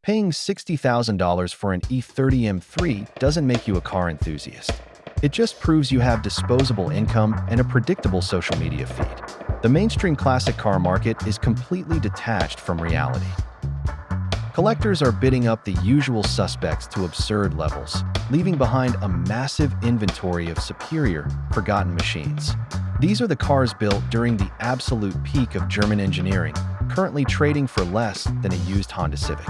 Paying $60,000 for an E30 M3 doesn't make you a car enthusiast. It just proves you have disposable income and a predictable social media feed. The mainstream classic car market is completely detached from reality. Collectors are bidding up the usual suspects to absurd levels, leaving behind a massive inventory of superior, forgotten machines. These are the cars built during the absolute peak of German engineering, currently trading for less than a used Honda Civic.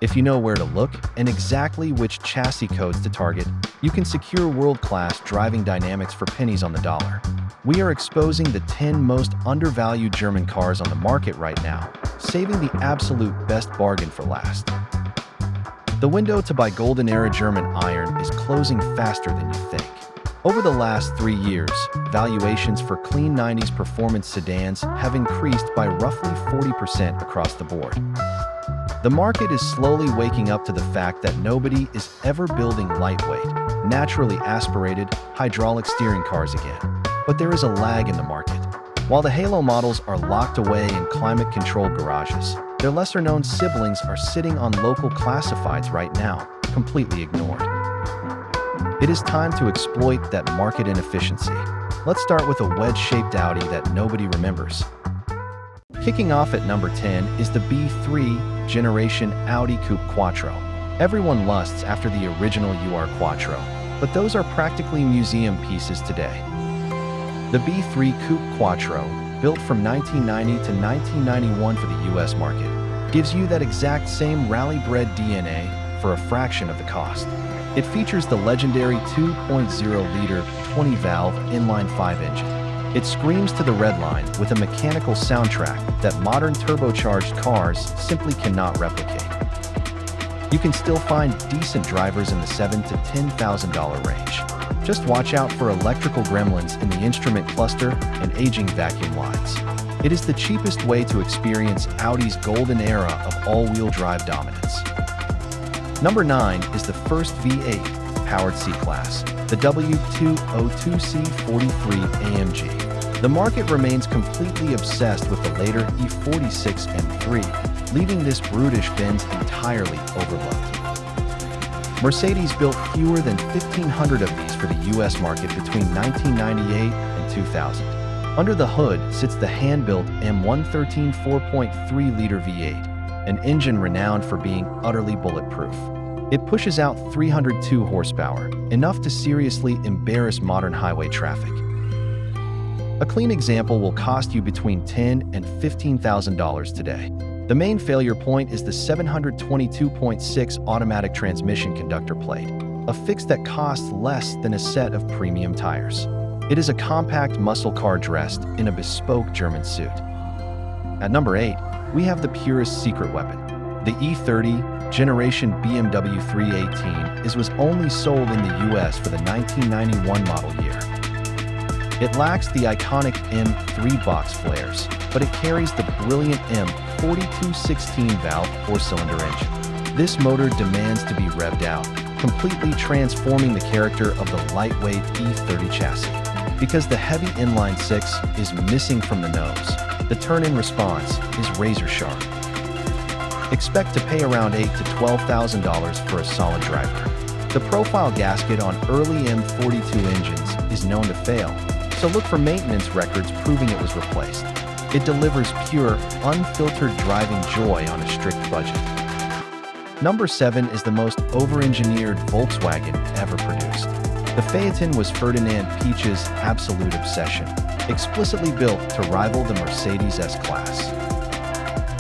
If you know where to look and exactly which chassis codes to target, you can secure world-class driving dynamics for pennies on the dollar. We are exposing the 10 most undervalued German cars on the market right now, saving the absolute best bargain for last. The window to buy golden era German iron is closing faster than you think. Over the last 3 years, valuations for clean 90s performance sedans have increased by roughly 40% across the board. The market is slowly waking up to the fact that nobody is ever building lightweight, naturally aspirated, hydraulic steering cars again. But there is a lag in the market. While the Halo models are locked away in climate-controlled garages, their lesser-known siblings are sitting on local classifieds right now, completely ignored. It is time to exploit that market inefficiency. Let's start with a wedge-shaped Audi that nobody remembers. Kicking off at number 10 is the B3 generation Audi Coupe Quattro. Everyone lusts after the original UR Quattro, but those are practically museum pieces today. The B3 Coupe Quattro, built from 1990 to 1991 for the US market, gives you that exact same rally-bred DNA for a fraction of the cost. It features the legendary 2.0-liter 20-valve inline-5 engine. It screams to the red line with a mechanical soundtrack that modern turbocharged cars simply cannot replicate. You can still find decent drivers in the $7,000 to $10,000 range. Just watch out for electrical gremlins in the instrument cluster and aging vacuum lines. It is the cheapest way to experience Audi's golden era of all-wheel drive dominance. Number 9 is the first V8 powered C-Class, the W202C43 AMG. The market remains completely obsessed with the later E46 M3, leaving this brutish Benz entirely overlooked. Mercedes built fewer than 1,500 of these for the US market between 1998 and 2000. Under the hood sits the hand-built M113 4.3-liter V8, an engine renowned for being utterly bulletproof. It pushes out 302 horsepower, enough to seriously embarrass modern highway traffic. A clean example will cost you between $10,000 and $15,000 today. The main failure point is the 722.6 automatic transmission conductor plate, a fix that costs less than a set of premium tires. It is a compact muscle car dressed in a bespoke German suit. At number 8, we have the purest secret weapon. The E30 generation BMW 318 was only sold in the US for the 1991 model year. It lacks the iconic M3 box flares, but it carries the brilliant M4216 valve 4-cylinder engine. This motor demands to be revved out, completely transforming the character of the lightweight E30 chassis. Because the heavy inline 6 is missing from the nose, the turn-in response is razor sharp. Expect to pay around $8,000 to $12,000 for a solid driver. The profile gasket on early M42 engines is known to fail, so look for maintenance records proving it was replaced. It delivers pure, unfiltered driving joy on a strict budget. Number 7 is the most over-engineered Volkswagen ever produced. The Phaeton was Ferdinand Piech's absolute obsession, explicitly built to rival the Mercedes S-Class.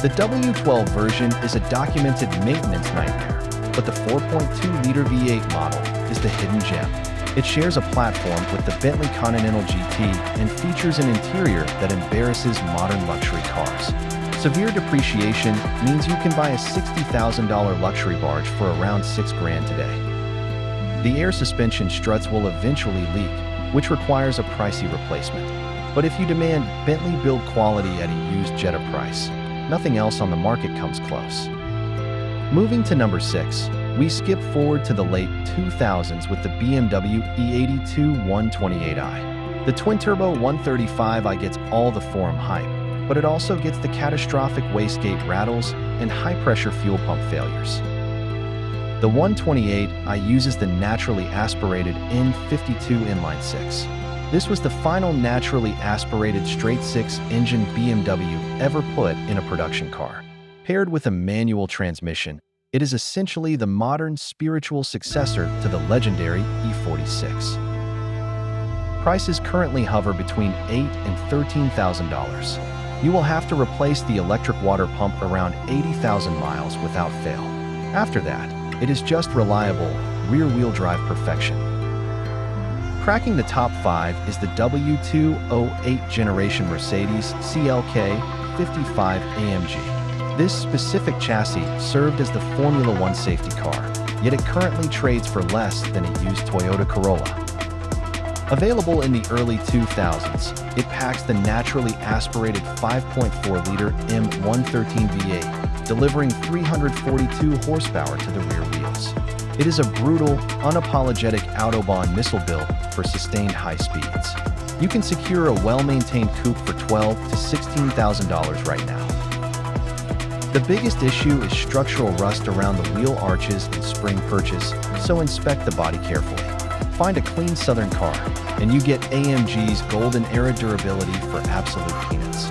The W12 version is a documented maintenance nightmare, but the 4.2-liter V8 model is the hidden gem. It shares a platform with the Bentley Continental GT and features an interior that embarrasses modern luxury cars. Severe depreciation means you can buy a $60,000 luxury barge for around $6,000 today. The air suspension struts will eventually leak, which requires a pricey replacement. But if you demand Bentley build quality at a used Jetta price, nothing else on the market comes close. Moving to number 6, we skip forward to the late 2000s with the BMW E82 128i. The twin-turbo 135i gets all the forum hype, but it also gets the catastrophic wastegate rattles, and high-pressure fuel pump failures. The 128i uses the naturally aspirated N52 inline-six. This was the final naturally aspirated straight-six engine BMW ever put in a production car. Paired with a manual transmission, it is essentially the modern spiritual successor to the legendary E46. Prices currently hover between $8,000 and $13,000. You will have to replace the electric water pump around 80,000 miles without fail. After that, it is just reliable, rear-wheel drive perfection. Cracking the top 5 is the W208 generation Mercedes CLK 55 AMG. This specific chassis served as the Formula One safety car, yet it currently trades for less than a used Toyota Corolla. Available in the early 2000s, it packs the naturally aspirated 5.4-liter M113 V8, delivering 342 horsepower to the rear wheels. It is a brutal, unapologetic Autobahn missile built for sustained high speeds. You can secure a well-maintained coupe for $12,000 to $16,000 right now. The biggest issue is structural rust around the wheel arches and spring perches, so inspect the body carefully. Find a clean Southern car, and you get AMG's golden era durability for absolute peanuts.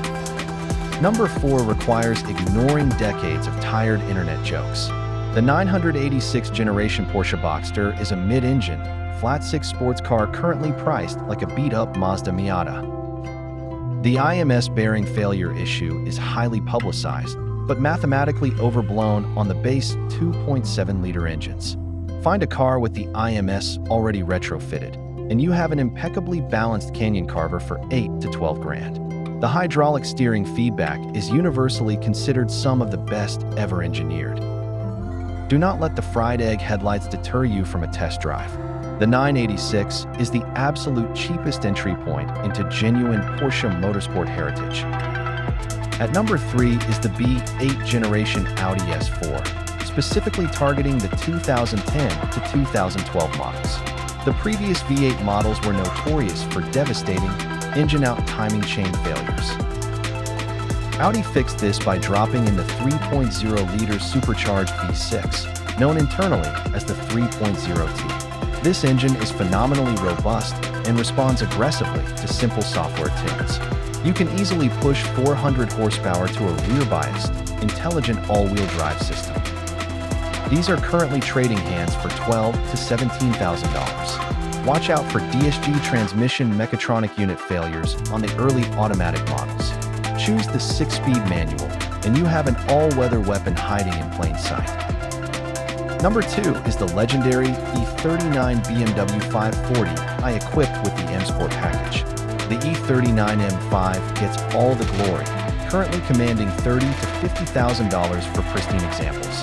Number 4 requires ignoring decades of tired internet jokes. The 986 generation Porsche Boxster is a mid-engine, flat-six sports car currently priced like a beat-up Mazda Miata. The IMS bearing failure issue is highly publicized, but mathematically overblown on the base 2.7-liter engines. Find a car with the IMS already retrofitted, and you have an impeccably balanced canyon carver for $8,000 to $12,000. The hydraulic steering feedback is universally considered some of the best ever engineered. Do not let the fried egg headlights deter you from a test drive. The 986 is the absolute cheapest entry point into genuine Porsche motorsport heritage. At number 3 is the B8 generation Audi S4, specifically targeting the 2010 to 2012 models. The previous V8 models were notorious for devastating engine-out timing chain failures. Audi fixed this by dropping in the 3.0-liter supercharged V6, known internally as the 3.0T. This engine is phenomenally robust and responds aggressively to simple software tunes. You can easily push 400 horsepower to a rear-biased, intelligent all-wheel drive system. These are currently trading hands for $12,000 to $17,000. Watch out for DSG transmission mechatronic unit failures on the early automatic models. Choose the 6-speed manual, and you have an all-weather weapon hiding in plain sight. Number 2 is the legendary E39 BMW 540i equipped with the M Sport package. The E30 M3 gets all the glory, currently commanding $30,000 to $50,000 for pristine examples.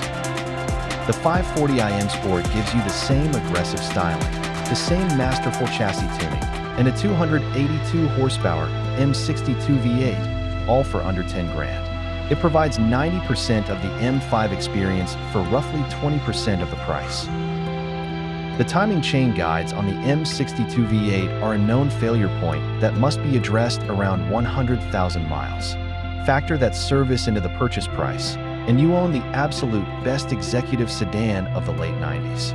The 540i M Sport gives you the same aggressive styling, the same masterful chassis tuning, and a 282 horsepower M62 V8, all for under $10,000. It provides 90% of the M5 experience for roughly 20% of the price. The timing chain guides on the M62 V8 are a known failure point that must be addressed around 100,000 miles. Factor that service into the purchase price, and you own the absolute best executive sedan of the late 90s.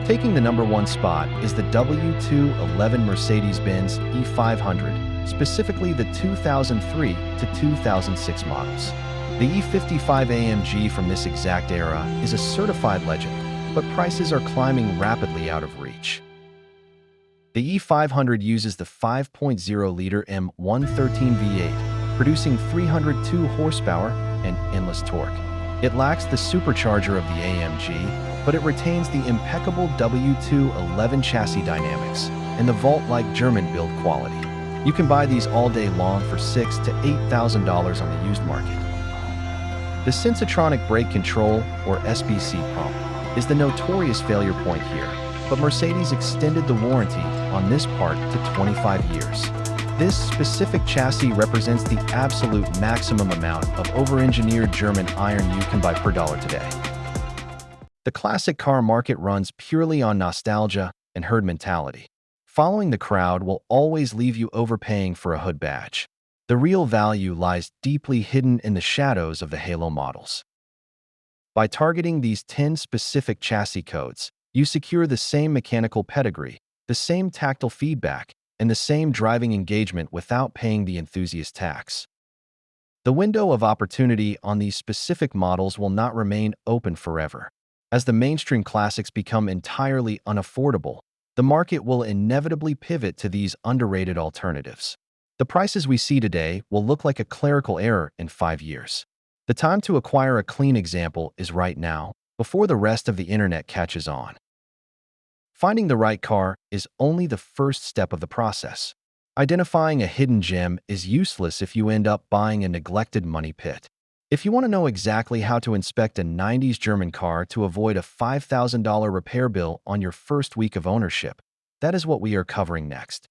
Taking the number 1 spot is the W211 Mercedes-Benz E500, specifically the 2003 to 2006 models. The E55 AMG from this exact era is a certified legend, but prices are climbing rapidly out of reach. The E500 uses the 5.0-liter M113 V8, producing 302 horsepower and endless torque. It lacks the supercharger of the AMG, but it retains the impeccable W211 chassis dynamics and the vault-like German build quality. You can buy these all day long for $6,000 to $8,000 on the used market. The Sensotronic brake control, or SBC pump, is the notorious failure point here, but Mercedes extended the warranty on this part to 25 years. This specific chassis represents the absolute maximum amount of over-engineered German iron you can buy per dollar today. The classic car market runs purely on nostalgia and herd mentality. Following the crowd will always leave you overpaying for a hood badge. The real value lies deeply hidden in the shadows of the halo models. By targeting these 10 specific chassis codes, you secure the same mechanical pedigree, the same tactile feedback, and the same driving engagement without paying the enthusiast tax. The window of opportunity on these specific models will not remain open forever. As the mainstream classics become entirely unaffordable, the market will inevitably pivot to these underrated alternatives. The prices we see today will look like a clerical error in 5 years. The time to acquire a clean example is right now, before the rest of the internet catches on. Finding the right car is only the first step of the process. Identifying a hidden gem is useless if you end up buying a neglected money pit. If you want to know exactly how to inspect a 90s German car to avoid a $5,000 repair bill on your first week of ownership, that is what we are covering next.